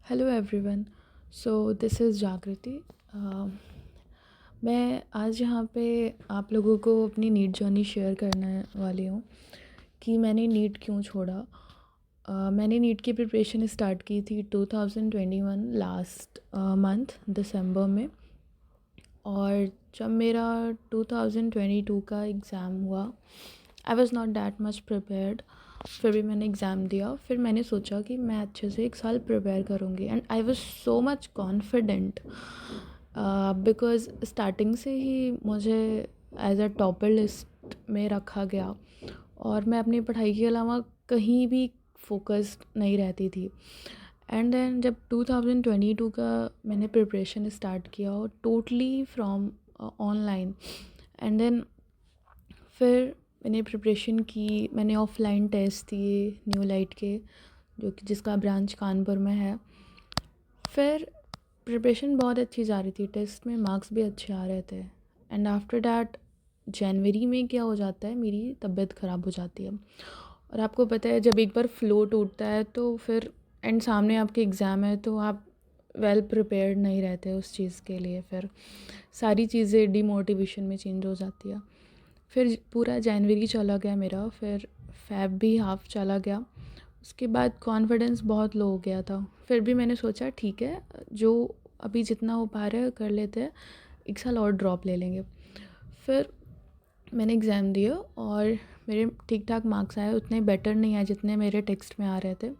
Hello everyone. So this is जागृति। मैं आज यहाँ पे आप लोगों को अपनी नीट जर्नी शेयर करने वाली हूँ कि मैंने नीट क्यों छोड़ा। मैंने नीट की प्रिपरेशन स्टार्ट की थी 2021 लास्ट मंथ दिसंबर में। और जब मेरा 2022 का एग्ज़ाम हुआ, I was not that much prepared. फिर भी मैंने एग्ज़ाम दिया। फिर मैंने सोचा कि मैं अच्छे से एक साल प्रिपेयर करूँगी and I was so much confident because starting से ही मुझे एज अ टॉपर लिस्ट में रखा गया और मैं अपनी पढ़ाई के अलावा कहीं भी फोकस्ड नहीं रहती थी। एंड देन जब 2022 का मैंने प्रिपरेशन स्टार्ट किया और totally from online. And then फिर मैंने प्रिपरेशन की, मैंने ऑफ़लाइन टेस्ट दिए न्यू लाइट के, जो कि जिसका ब्रांच कानपुर में है। फिर प्रिपरेशन बहुत अच्छी जा रही थी, टेस्ट में मार्क्स भी अच्छे आ रहे थे। एंड आफ्टर डैट जनवरी में क्या हो जाता है, मेरी तबीयत ख़राब हो जाती है। और आपको पता है जब एक बार फ़्लो टूटता है तो फिर एंड सामने आपके एग्ज़ाम है तो आप वेल प्रिपेयर्ड नहीं रहते उस चीज़ के लिए। फिर सारी चीज़ें डिमोटिवेशन में चेंज हो जाती है। फिर पूरा जनवरी चला गया मेरा, फिर फ़ेब भी हाफ चला गया। उसके बाद कॉन्फिडेंस बहुत लो हो गया था। फिर भी मैंने सोचा ठीक है, जो अभी जितना हो पा रहा है कर लेते हैं, एक साल और ड्रॉप ले लेंगे। फिर मैंने एग्ज़ाम दिया और मेरे ठीक ठाक मार्क्स आए, उतने बेटर नहीं आए जितने मेरे टेक्स्ट में आ रहे थे।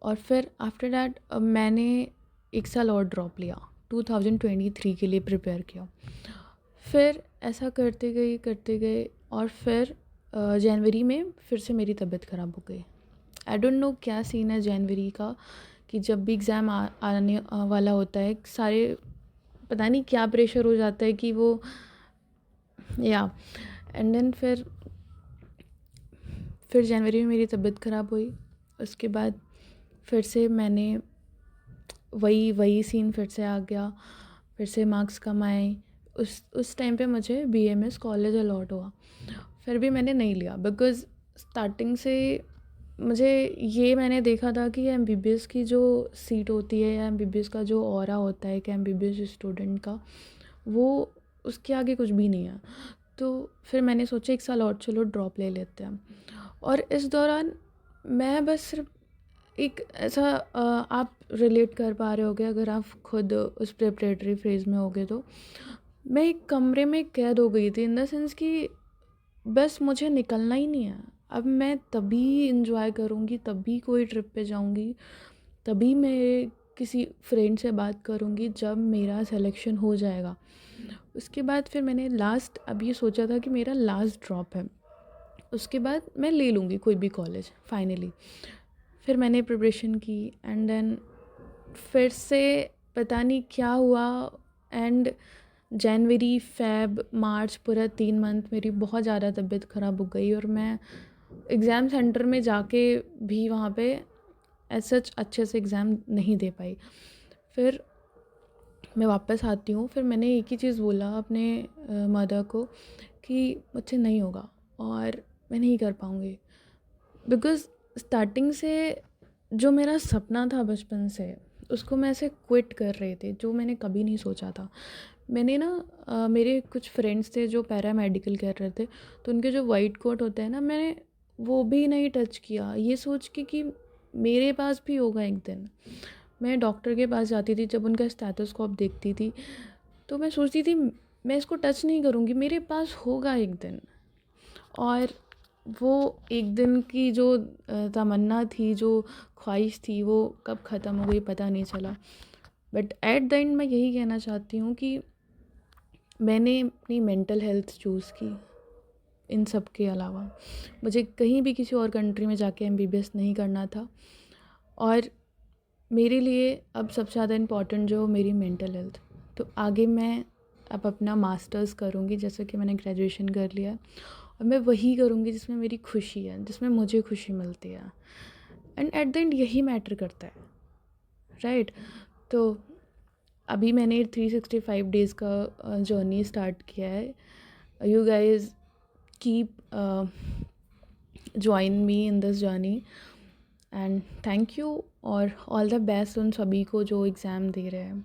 और फिर आफ्टर दैट मैंने एक साल और ड्रॉप लिया, 2023 के लिए प्रिपेयर किया। फिर ऐसा करते गए और फिर जनवरी में फिर से मेरी तबीयत ख़राब हो गई। आई डोंट नो क्या सीन है जनवरी का कि जब भी एग्ज़ाम आने वाला होता है, सारे पता नहीं क्या प्रेशर हो जाता है कि वो या एंड देन फिर जनवरी में मेरी तबीयत ख़राब हुई। उसके बाद फिर से मैंने वही सीन फिर से आ गया, फिर से मार्क्स कम आए। उस टाइम पे मुझे बीएमएस कॉलेज अलॉट हुआ। फिर भी मैंने नहीं लिया बिकॉज़ स्टार्टिंग से मुझे ये मैंने देखा था कि एमबीबीएस की जो सीट होती है या एमबीबीएस का जो ऑरा होता है कि एमबीबीएस स्टूडेंट का, वो उसके आगे कुछ भी नहीं है। तो फिर मैंने सोचा एक साल और चलो ड्रॉप ले लेते हैं। और इस दौरान मैं बस सिर्फ एक ऐसा आप रिलेट कर पा रहे होगे अगर आप खुद उस प्रिपरेटरी फेज़ में होगे तो। मैं एक कमरे में कैद हो गई थी इन द सेंस कि बस मुझे निकलना ही नहीं है। अब मैं तभी एंजॉय करूँगी, तभी कोई ट्रिप पे जाऊँगी, तभी मैं किसी फ्रेंड से बात करूँगी जब मेरा सिलेक्शन हो जाएगा। उसके बाद फिर मैंने लास्ट अब ये सोचा था कि मेरा लास्ट ड्रॉप है, उसके बाद मैं ले लूँगी कोई भी कॉलेज फाइनली। फिर मैंने प्रिपरेशन की एंड देन फिर से पता नहीं क्या हुआ। एंड जनवरी फ़ेब मार्च पूरा 3 मंथ मेरी बहुत ज़्यादा तबीयत ख़राब हो गई और मैं एग्ज़ाम सेंटर में जाके भी वहाँ पे एज़ सच अच्छे से एग्ज़ाम नहीं दे पाई। फिर मैं वापस आती हूँ, फिर मैंने एक ही चीज़ बोला अपने मदर को कि मुझसे नहीं होगा और मैं नहीं कर पाऊँगी। बिकॉज़ स्टार्टिंग से जो मेरा सपना था बचपन से, उसको मैं ऐसे क्विट कर रही थी, जो मैंने कभी नहीं सोचा था। मैंने ना मेरे कुछ फ्रेंड्स थे जो पैरामेडिकल कर रहे थे, तो उनके जो वाइट कोट होते हैं ना, मैंने वो भी नहीं टच किया, ये सोच के कि मेरे पास भी होगा एक दिन। मैं डॉक्टर के पास जाती थी, जब उनका स्टेथोस्कोप देखती थी, तो मैं सोचती थी मैं इसको टच नहीं करूँगी, मेरे पास होगा एक दिन। और वो एक दिन की जो तमन्ना थी, जो ख्वाहिश थी, वो कब ख़त्म हो गई पता नहीं चला। बट एट द एंड मैं यही कहना चाहती हूँ कि मैंने अपनी मेंटल हेल्थ चूज़ की इन सब के अलावा। मुझे कहीं भी किसी और कंट्री में जाके एमबीबीएस नहीं करना था। और मेरे लिए अब सबसे ज़्यादा इम्पॉर्टेंट जो मेरी मेंटल हेल्थ। तो आगे मैं अब अपना मास्टर्स करूँगी, जैसे कि मैंने ग्रेजुएशन कर लिया, और मैं वही करूँगी जिसमें मेरी खुशी है, जिसमें मुझे खुशी मिलती है। एंड एट द एंड यही मैटर करता है, राइट? तो अभी मैंने 365 डेज़ का जर्नी स्टार्ट किया है। You guys keep join me in this journey and thank you और ऑल द बेस्ट उन सभी को जो एग्ज़ाम दे रहे हैं।